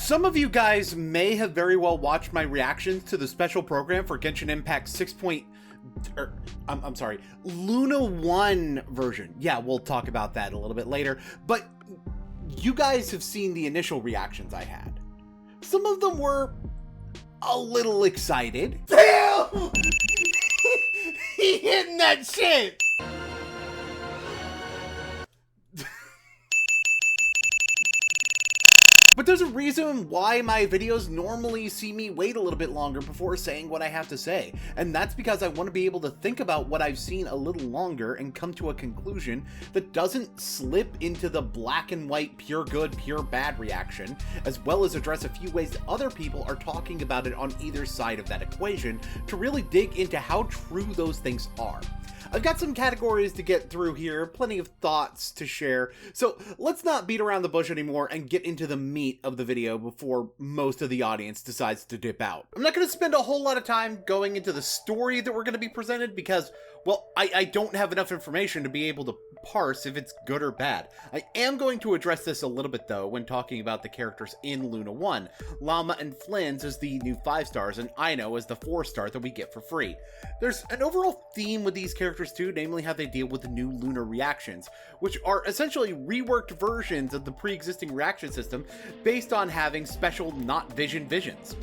Some of you guys may have very well watched my reactions to the special program for Genshin Impact 6. I'm sorry, Luna 1 version. Yeah, we'll talk about that a little bit later, but you guys have seen the initial reactions I had. Some of them were a little excited. Damn! He hitting that shit! But there's a reason why my videos normally see me wait a little bit longer before saying what I have to say. And that's because I want to be able to think about what I've seen a little longer and come to a conclusion that doesn't slip into the black and white, pure good, pure bad reaction, as well as address a few ways that other people are talking about it on either side of that equation to really dig into how true those things are. I've got some categories to get through here, plenty of thoughts to share, so let's not beat around the bush anymore and get into the meat of the video before most of the audience decides to dip out. I'm not going to spend a whole lot of time going into the story that we're going to be presented because, well, I don't have enough information to be able to parse if it's good or bad. I am going to address this a little bit though when talking about the characters in Luna 1. Llama and Flynn's as the new 5 stars and Aino as the 4 star that we get for free. There's an overall theme with these characters too, namely how they deal with the new lunar reactions, which are essentially reworked versions of the pre-existing reaction system based on having special not vision visions.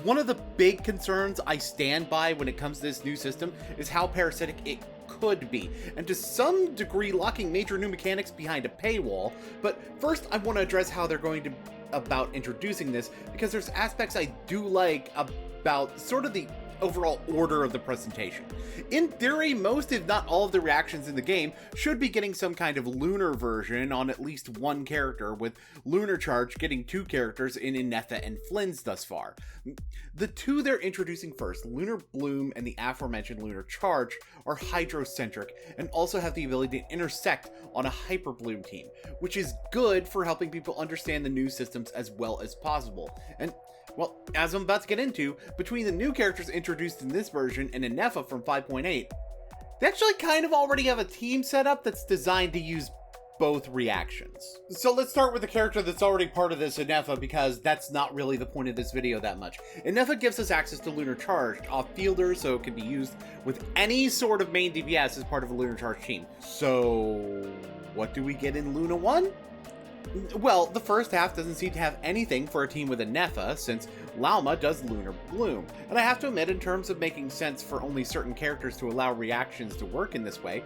One of the big concerns I stand by when it comes to this new system is how parasitic it could be, and to some degree locking major new mechanics behind a paywall. But first I want to address how they're going to about introducing this, because there's aspects I do like about sort of the overall order of the presentation. In theory, most if not all of the reactions in the game should be getting some kind of lunar version on at least one character, with Lunar Charge getting 2 characters in Ineffa and Flynn's thus far. The 2 they're introducing first, Lunar Bloom and the aforementioned Lunar Charge, are hydrocentric and also have the ability to intersect on a Hyper Bloom team, which is good for helping people understand the new systems as well as possible. And well, as I'm about to get into, between the new characters introduced in this version and Ineffa from 5.8, they actually kind of already have a team set up that's designed to use both reactions. So let's start with the character that's already part of this, Ineffa, because that's not really the point of this video that much. Ineffa gives us access to Lunar Charge off-fielder, so it can be used with any sort of main DPS as part of a Lunar Charge team. So what do we get in Luna 1? Well, the first half doesn't seem to have anything for a team with Ineffa, since Llama does Lunar Bloom. And I have to admit, in terms of making sense for only certain characters to allow reactions to work in this way,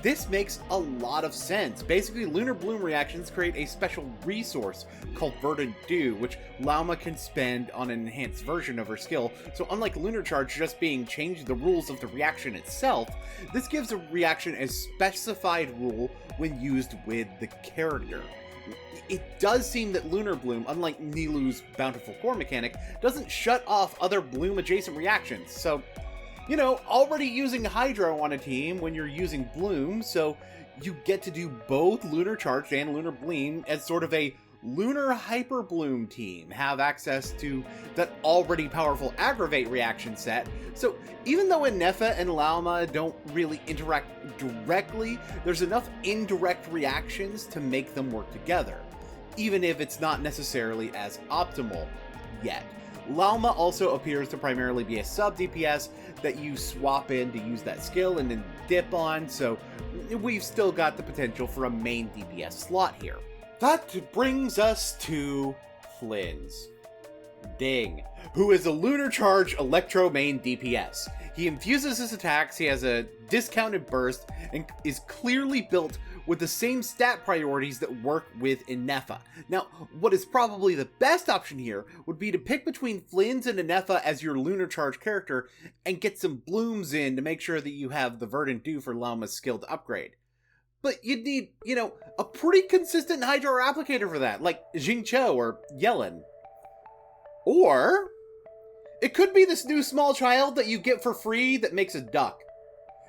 this makes a lot of sense. Basically, Lunar Bloom reactions create a special resource called Verdant Dew, which Llama can spend on an enhanced version of her skill. So unlike Lunar Charge just being changed the rules of the reaction itself, this gives a reaction a specified rule when used with the character. It does seem that Lunar Bloom, unlike Nilou's Bountiful Core mechanic, doesn't shut off other Bloom adjacent reactions. So, you know, already using Hydro on a team when you're using Bloom, so you get to do both Lunar Charge and Lunar Bloom as sort of a Lunar Hyper Bloom team, have access to that already powerful Aggravate reaction set. So even though Ineffa and Llama don't really interact directly, there's enough indirect reactions to make them work together, even if it's not necessarily as optimal yet. Llama also appears to primarily be a sub DPS that you swap in to use that skill and then dip on, so we've still got the potential for a main DPS slot here. That brings us to Flynn's. Ding, who is a Lunar Charge Electro main DPS. He infuses his attacks, he has a discounted burst, and is clearly built with the same stat priorities that work with Ineffa. Now, what is probably the best option here would be to pick between Flynn's and Ineffa as your Lunar Charge character and get some Blooms in to make sure that you have the Verdant Dew for Llama's skill to upgrade. But you'd need, you know, a pretty consistent Hydro applicator for that, like Jingqiu or Yellen. Or it could be this new small child that you get for free that makes a duck.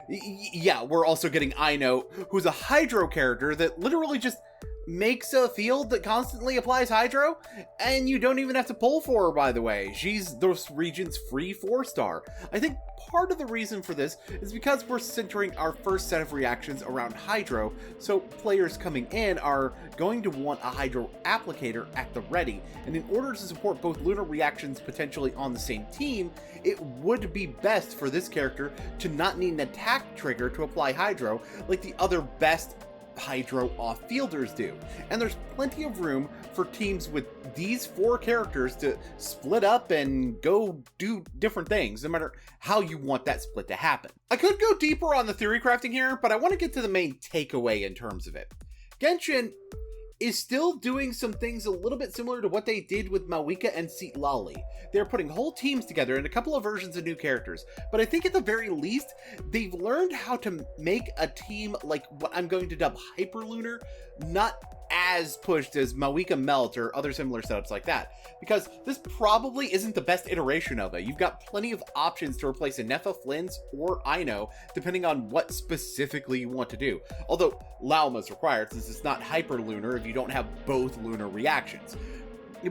Yeah, we're also getting Aino, who's a Hydro character that literally just makes a field that constantly applies Hydro, and you don't even have to pull for her, by the way. She's this region's free 4-star. I think part of the reason for this is because we're centering our first set of reactions around Hydro, so players coming in are going to want a Hydro applicator at the ready, and in order to support both lunar reactions potentially on the same team, it would be best for this character to not need an attack trigger to apply Hydro like the other best Hydro off-fielders do. And there's plenty of room for teams with these 4 characters to split up and go do different things, no matter how you want that split to happen. I could go deeper on the theory crafting here, but I want to get to the main takeaway in terms of it. Genshin is still doing some things a little bit similar to what they did with Mawika and Citlali. They're putting whole teams together in a couple of versions of new characters, but I think at the very least, they've learned how to make a team like what I'm going to dub Hyperlunar, not as pushed as Mawika Melt or other similar setups like that, because this probably isn't the best iteration of it. You've got plenty of options to replace Inefa, Flins, or Ino, depending on what specifically you want to do. Although Lauma is required, since it's not Hyperlunar if you don't have both lunar reactions.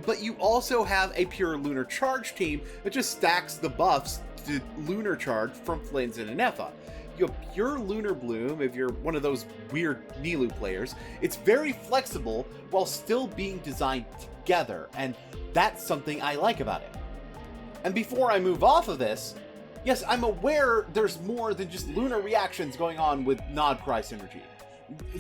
But you also have a pure lunar charge team that just stacks the buffs to lunar charge from Flins and Inefa. You have pure Lunar Bloom if you're one of those weird Nilu players. It's very flexible while still being designed together, and that's something I like about it. And before I move off of this, yes, I'm aware there's more than just lunar reactions going on with Nod Cry synergy.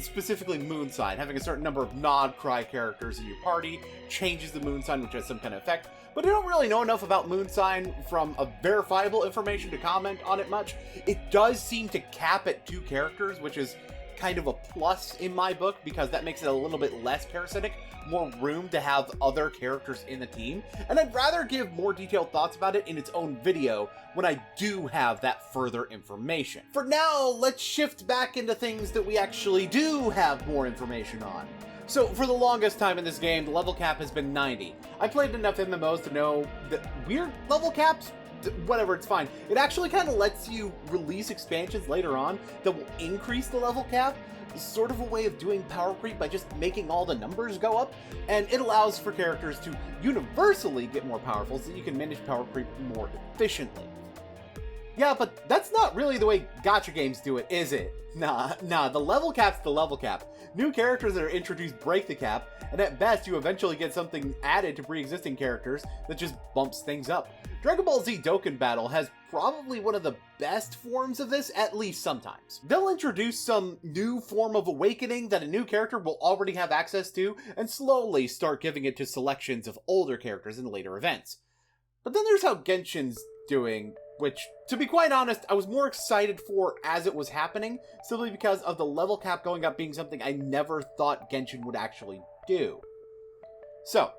Specifically moon sign. Having a certain number of Nod Cry characters in your party changes the moon sign, which has some kind of effect. But I don't really know enough about moon sign from a verifiable information to comment on it much. It does seem to cap at 2 characters, which is kind of a plus in my book, because that makes it a little bit less parasitic, more room to have other characters in the team. And I'd rather give more detailed thoughts about it in its own video when I do have that further information. For now, let's shift back into things that we actually do have more information on. So, for the longest time in this game, the level cap has been 90. I played enough MMOs to know that weird level caps, whatever, it's fine. It actually kind of lets you release expansions later on that will increase the level cap. It's sort of a way of doing power creep by just making all the numbers go up, and it allows for characters to universally get more powerful so that you can manage power creep more efficiently. Yeah, but that's not really the way gacha games do it, is it? Nah, the level cap's the level cap. New characters that are introduced break the cap, and at best you eventually get something added to pre-existing characters that just bumps things up. Dragon Ball Z Dokkan Battle has probably one of the best forms of this, at least sometimes. They'll introduce some new form of awakening that a new character will already have access to, and slowly start giving it to selections of older characters in later events. But then there's how Genshin's doing, which, to be quite honest, I was more excited for as it was happening, simply because of the level cap going up being something I never thought Genshin would actually do. So,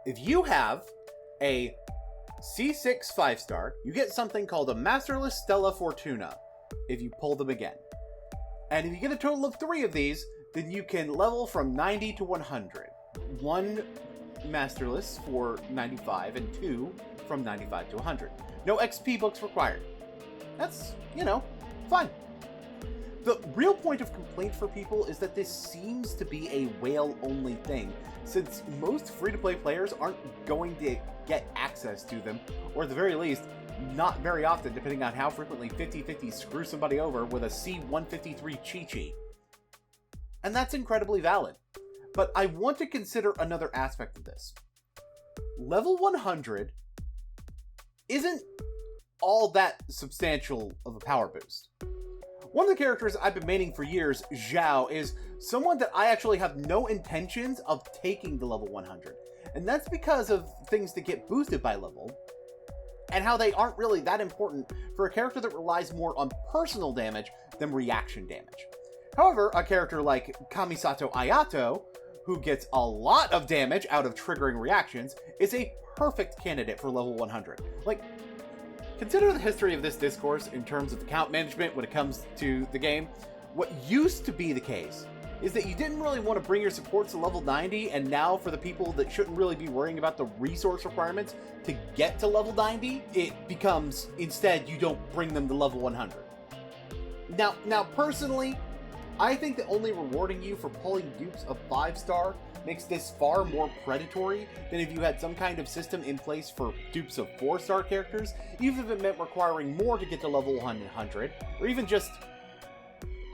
if you have a C6 5-star, you get something called a Masterless Stella Fortuna if you pull them again. And if you get a total of 3 of these, then you can level from 90 to 100. 1 Masterless for 95 and 2 from 95 to 100. No XP books required. That's, fine. The real point of complaint for people is that this seems to be a whale-only thing, since most free-to-play players aren't going to get access to them, or at the very least, not very often, depending on how frequently 50/50 screws somebody over with a C153 Chi-Chi. And that's incredibly valid. But I want to consider another aspect of this. Level 100 isn't all that substantial of a power boost. One of the characters I've been maining for years, Zhao, is someone that I actually have no intentions of taking to level 100. And that's because of things that get boosted by level, and how they aren't really that important for a character that relies more on personal damage than reaction damage. However, a character like Kamisato Ayato, who gets a lot of damage out of triggering reactions, is a perfect candidate for level 100. Consider the history of this discourse in terms of account management when it comes to the game. What used to be the case is that you didn't really want to bring your supports to level 90, and now for the people that shouldn't really be worrying about the resource requirements to get to level 90, it becomes, instead, you don't bring them to level 100. Now personally, I think that only rewarding you for pulling dupes of 5-star makes this far more predatory than if you had some kind of system in place for dupes of 4-star characters, even if it meant requiring more to get to level 100, or even just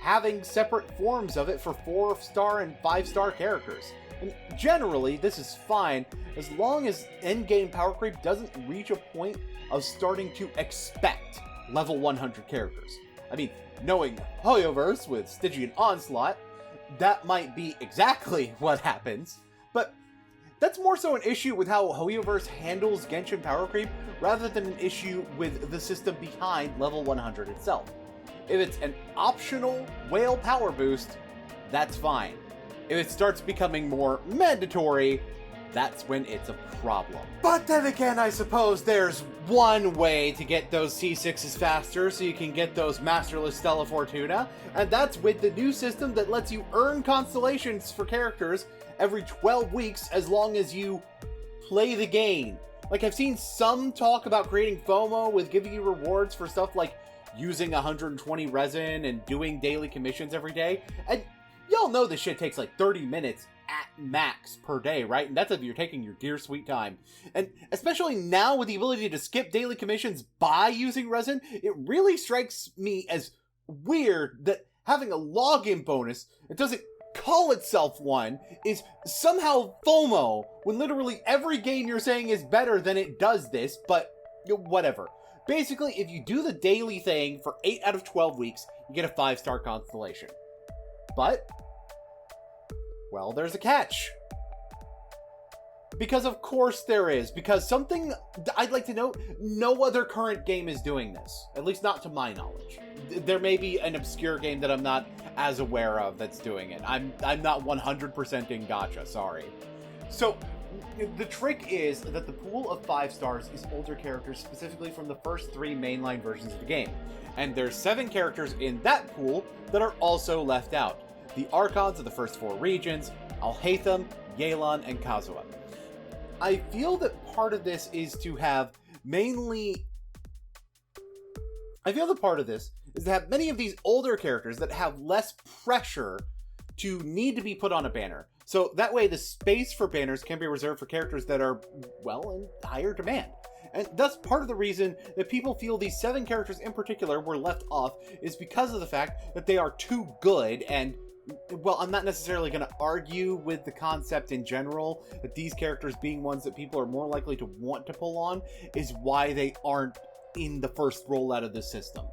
having separate forms of it for 4-star and 5-star characters. And generally, this is fine as long as endgame power creep doesn't reach a point of starting to expect level 100 characters. I mean, knowing Hoyoverse with Stygian Onslaught, that might be exactly what happens, but that's more so an issue with how Hoyoverse handles Genshin power creep rather than an issue with the system behind level 100 itself. If it's an optional whale power boost, that's fine. If it starts becoming more mandatory, that's when it's a problem. But then again, I suppose there's one way to get those C6s faster so you can get those Masterless Stella Fortuna, and that's with the new system that lets you earn constellations for characters every 12 weeks as long as you play the game. Like, I've seen some talk about creating FOMO with giving you rewards for stuff like using 120 resin and doing daily commissions every day, and y'all know this shit takes like 30 minutes at max per day, right? And that's if you're taking your dear sweet time. And especially now with the ability to skip daily commissions by using resin, it really strikes me as weird that having a login bonus that doesn't call itself one is somehow FOMO, when literally every game you're saying is better than it does this, but whatever. Basically, if you do the daily thing for 8 out of 12 weeks, you get a 5-star constellation. But, well, there's a catch. Because of course there is. Because something I'd like to note, no other current game is doing this. At least not to my knowledge. There may be an obscure game that I'm not as aware of that's doing it. I'm not 100% in gacha, sorry. So, the trick is that the pool of 5 stars is older characters specifically from the first 3 mainline versions of the game. And there's 7 characters in that pool that are also left out. The Archons of the first 4 regions, Alhaitham, Yelan, and Kazuha. I feel that part of this is to have mainly... I feel that part of this is to have many of these older characters that have less pressure to need to be put on a banner. So that way the space for banners can be reserved for characters that are, well, in higher demand. And thus part of the reason that people feel these 7 characters in particular were left off is because of the fact that they are too good. And, well, I'm not necessarily going to argue with the concept in general that these characters being ones that people are more likely to want to pull on is why they aren't in the first rollout of this system.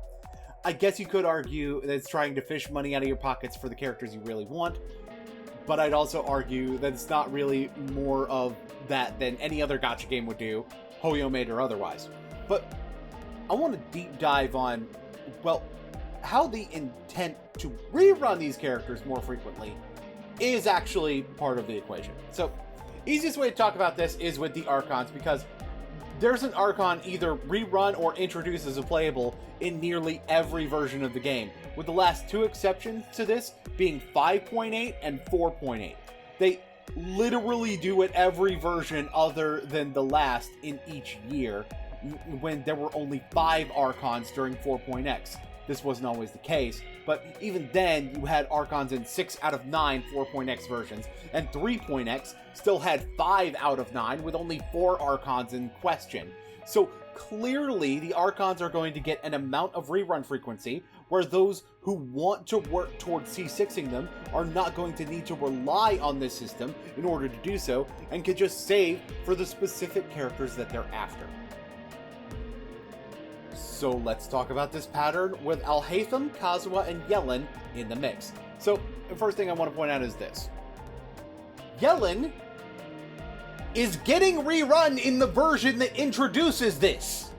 I guess you could argue that it's trying to fish money out of your pockets for the characters you really want, but I'd also argue that it's not really more of that than any other gacha game would do, Hoyo made or otherwise. But I want to deep dive on, well, how the intent to rerun these characters more frequently is actually part of the equation. So, easiest way to talk about this is with the Archons, because there's an Archon either rerun or introduced as a playable in nearly every version of the game, with the last 2 exceptions to this being 5.8 and 4.8. They literally do it every version other than the last in each year, when there were only 5 Archons during 4.x. This wasn't always the case, but even then you had Archons in 6 out of 9 4.x versions, and 3.x still had 5 out of 9 with only 4 Archons in question. So clearly the Archons are going to get an amount of rerun frequency where those who want to work towards C6ing them are not going to need to rely on this system in order to do so, and can just save for the specific characters that they're after. So let's talk about this pattern with Alhaitham, Kazuha, and Yelan in the mix. So the first thing I want to point out is this. Yelan is getting rerun in the version that introduces this.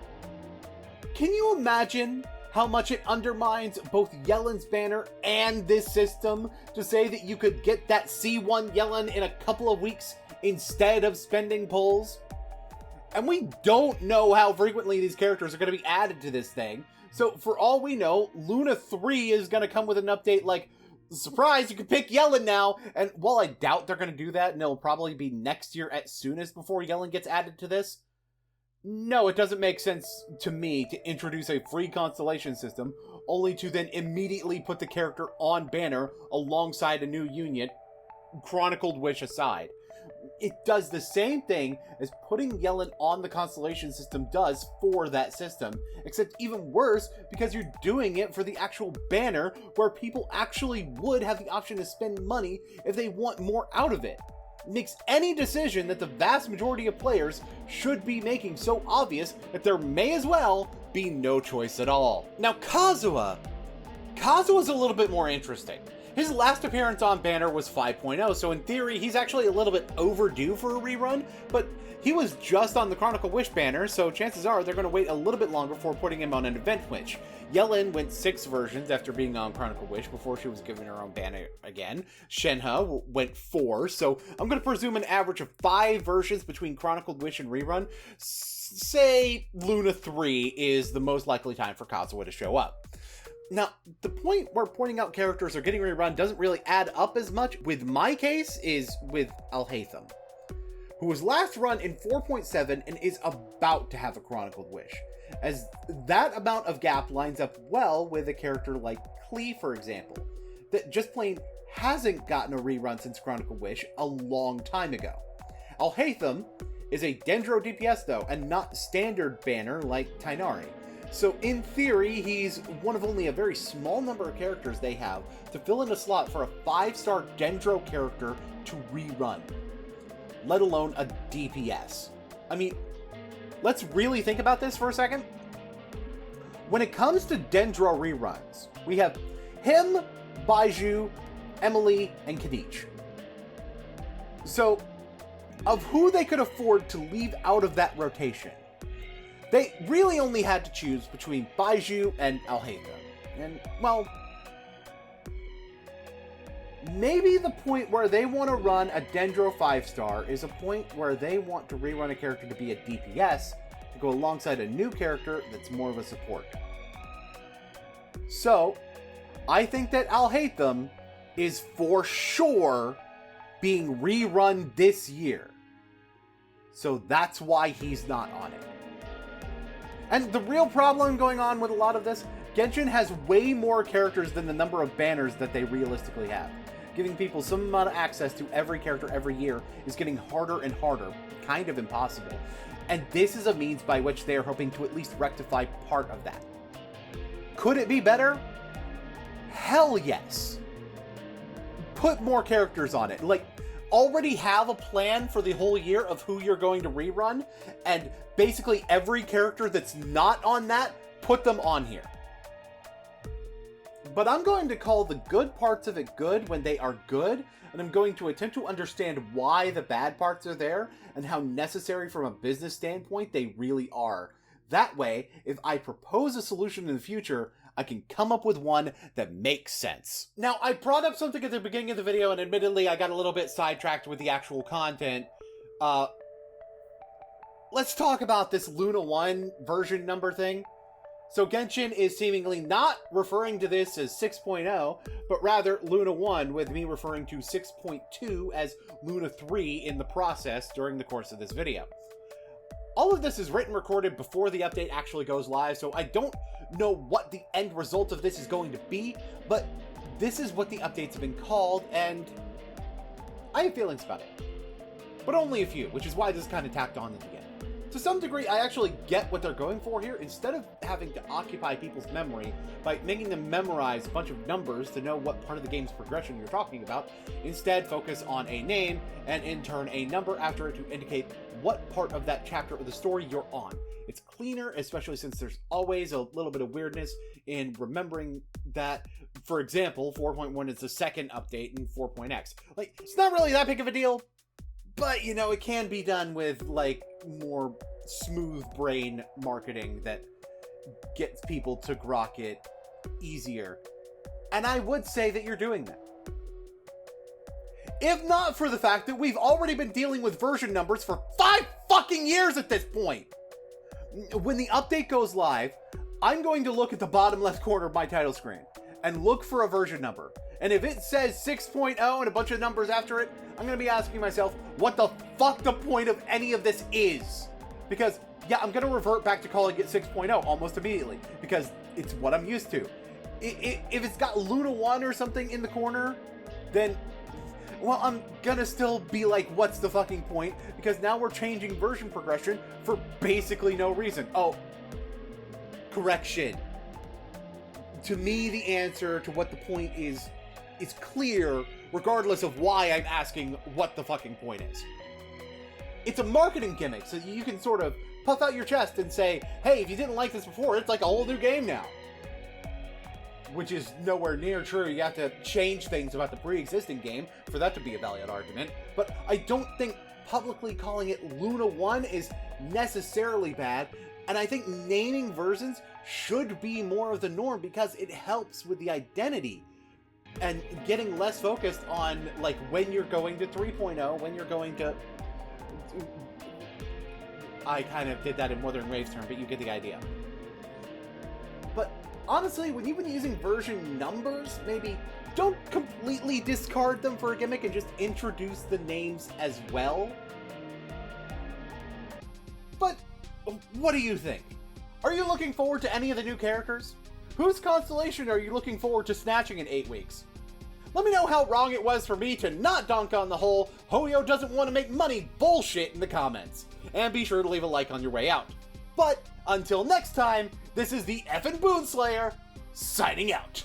Can you imagine how much it undermines both Yelan's banner and this system to say that you could get that C1 Yelan in a couple of weeks instead of spending pulls? And we don't know how frequently these characters are going to be added to this thing. So for all we know, Luna 3 is going to come with an update like, surprise, you can pick Yelan now. And while I doubt they're going to do that, and it'll probably be next year at soonest before Yelan gets added to this, No, it doesn't make sense to me to introduce a free constellation system only to then immediately put the character on banner alongside a new unit, Chronicled Wish aside. It does the same thing as putting Yellen on the constellation system does for that system, except even worse because you're doing it for the actual banner where people actually would have the option to spend money if they want more out of it. It makes any decision that the vast majority of players should be making so obvious that there may as well be no choice at all. Now Kazuha's a little bit more interesting. His last appearance on banner was 5.0, so in theory, he's actually a little bit overdue for a rerun, but he was just on the Chronicle Wish banner, so chances are they're going to wait a little bit longer before putting him on an event wish. Yellen went 6 versions after being on Chronicle Wish before she was given her own banner again. Shenhe went 4, so I'm going to presume an average of 5 versions between Chronicled Wish and rerun. Say Luna 3 is the most likely time for Kazuha to show up. Now, the point where pointing out characters are getting rerun doesn't really add up as much with my case is with Alhaitham, who was last run in 4.7 and is about to have a Chronicled Wish, as that amount of gap lines up well with a character like Klee, for example, that just plain hasn't gotten a rerun since Chronicled Wish a long time ago. Alhaitham is a Dendro DPS though, and not standard banner like Tainari. So in theory, he's one of only a very small number of characters they have to fill in a slot for a 5-star Dendro character to rerun, let alone a DPS. I mean, let's really think about this for a second. When it comes to Dendro reruns, we have him, Baiju, Emily, and Kadich. So, of who they could afford to leave out of that rotation, they really only had to choose between Baiju and Alhaitham. And, well, maybe the point where they want to run a Dendro 5-star is a point where they want to rerun a character to be a DPS to go alongside a new character that's more of a support. So, I think that Alhaitham is for sure being rerun this year. So that's why he's not on it. And the real problem going on with a lot of this, Genshin has way more characters than the number of banners that they realistically have. Giving people some amount of access to every character every year is getting harder and harder, kind of impossible. And this is a means by which they are hoping to at least rectify part of that. Could it be better? Hell yes. Put more characters on it. Like, already have a plan for the whole year of who you're going to rerun, and basically every character that's not on that, put them on here. But I'm going to call the good parts of it good when they are good, and I'm going to attempt to understand why the bad parts are there and how necessary from a business standpoint they really are. That way, if I propose a solution in the future, I can come up with one that makes sense. Now, I brought up something at the beginning of the video, and admittedly, I got a little bit sidetracked with the actual content. Let's talk about this Luna 1 version number thing. So Genshin is seemingly not referring to this as 6.0, but rather Luna 1, with me referring to 6.2 as Luna 3 in the process during the course of this video. All of this is written and recorded before the update actually goes live, so I don't know what the end result of this is going to be, but this is what the updates have been called, and I have feelings about it. But only a few, which is why this is kind of tacked on at the end. To some degree, I actually get what they're going for here. Instead of having to occupy people's memory by making them memorize a bunch of numbers to know what part of the game's progression you're talking about, instead focus on a name and in turn a number after it to indicate what part of that chapter of the story you're on. It's cleaner, especially since there's always a little bit of weirdness in remembering that, for example, 4.1 is the second update in 4.x. Like, it's not really that big of a deal, but, you know, it can be done with, like, more smooth brain marketing that gets people to grok it easier. And I would say that you're doing that. If not for the fact that we've already been dealing with version numbers for 5 fucking years at this point. When the update goes live, I'm going to look at the bottom left corner of my title screen and look for a version number. And if it says 6.0 and a bunch of numbers after it, I'm going to be asking myself what the fuck the point of any of this is. Because yeah, I'm gonna revert back to calling it 6.0 almost immediately, because it's what I'm used to. If it's got Luna 1 or something in the corner, then, well, I'm gonna still be like, what's the fucking point? Because now we're changing version progression for basically no reason. Oh, correction. To me, the answer to what the point is clear, regardless of why I'm asking what the fucking point is. It's a marketing gimmick, so you can sort of puff out your chest and say, hey, if you didn't like this before, it's like a whole new game now. Which is nowhere near true. You have to change things about the pre-existing game for that to be a valid argument. But I don't think publicly calling it Luna 1 is necessarily bad, and I think naming versions should be more of the norm because it helps with the identity and getting less focused on like when you're going to 3.0, when you're going to... I kind of did that in Wuthering Waves term, but you get the idea. But honestly, when you've been using version numbers, maybe don't completely discard them for a gimmick and just introduce the names as well. But what do you think? Are you looking forward to any of the new characters? Whose constellation are you looking forward to snatching in 8 weeks? Let me know how wrong it was for me to not dunk on the whole Hoyo doesn't want to make money bullshit in the comments. And be sure to leave a like on your way out. But until next time, this is the effing Boonslayer, signing out.